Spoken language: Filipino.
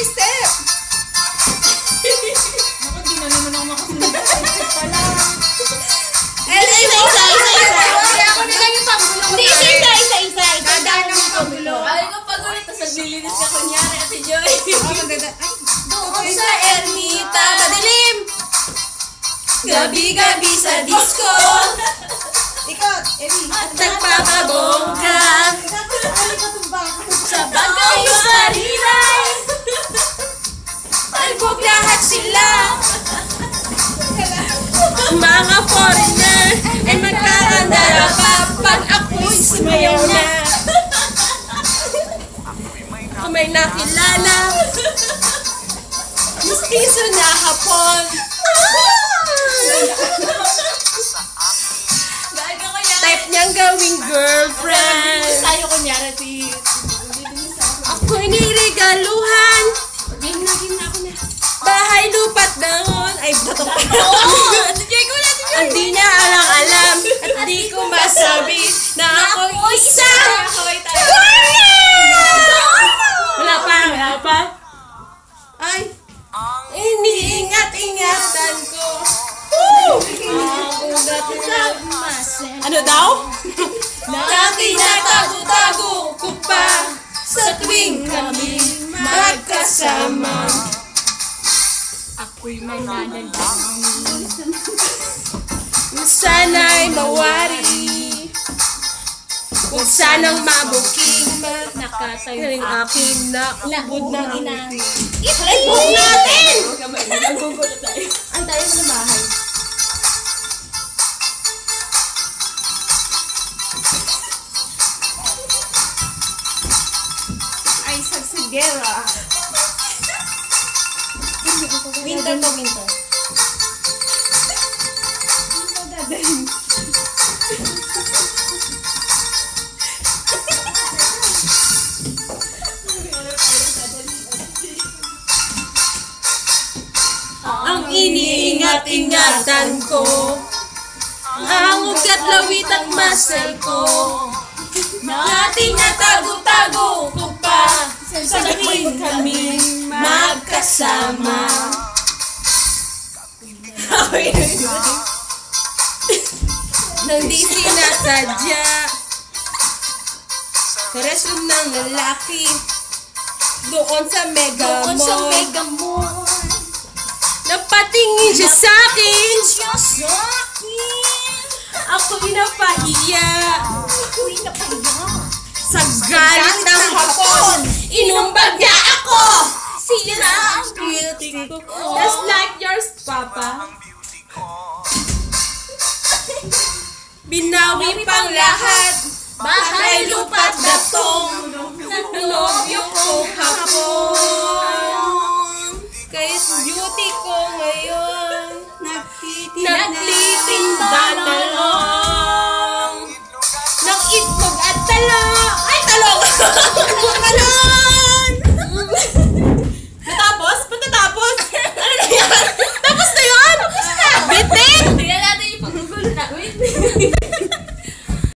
step! Naku, di na naman ako makasunod. Step pala. Isa. Kaya ako na lang yung panggulo. Hindi, isa. Dadaan ng pagulo. Ay, ko pagulo. Tapos naglilinis ka kunyari, Ate Joy. Maganda. Ay, Doon sa ermita, madilim. Gabi-gabi sa disco. ikot, Evi. At nagpapabongga. Sa bagay sa rilay. Albog lahat sila. Mga foreigner ay magkakandara pa pag ako'y sumayaw na. Kung may nakilala, mistiso na hapon. Type niyang gawing girlfriend. Sa'yo kunyari, ako'y nirigaluhan. Game na ako na. Bahay, lupa't dahon. Ay, bato pa. Hindi niya alam at di ko masabi na ako'y isa. Wala pa. Ay, iniingat-ingatan ko. Ano daw? Dati natago-tago ko pa sa tuwing kami magkasama. Ako'y may nadalangin. Sana'y mawari. Huwag sanang mabuking nakatayo ring akin na ubod ng ina. Itlibog natin! Ang tayo mo ng bahay. Ay, sagsagera. Winter to winter. Ang iniingat-ingatan ko, ang ugat, lawit at masal ko, nating natago-tago ko pa sa tuwing kami magkasama. Nang di sinasadya, sa resum ng lalaki, doon sa Mega Mall. Napatingin siya sa'kin. Ako'y napahiya. Sa galit ng hapon, inumbag niya ako. Sila ang beauty ko. Just like yours, Papa. Binawi pang lahat. Bahay, lupa't datong. Naglovyo ko hapon. Kahit beauty ko ngayon, nagtitinda na lang ng itlog at talong. Ay, talong!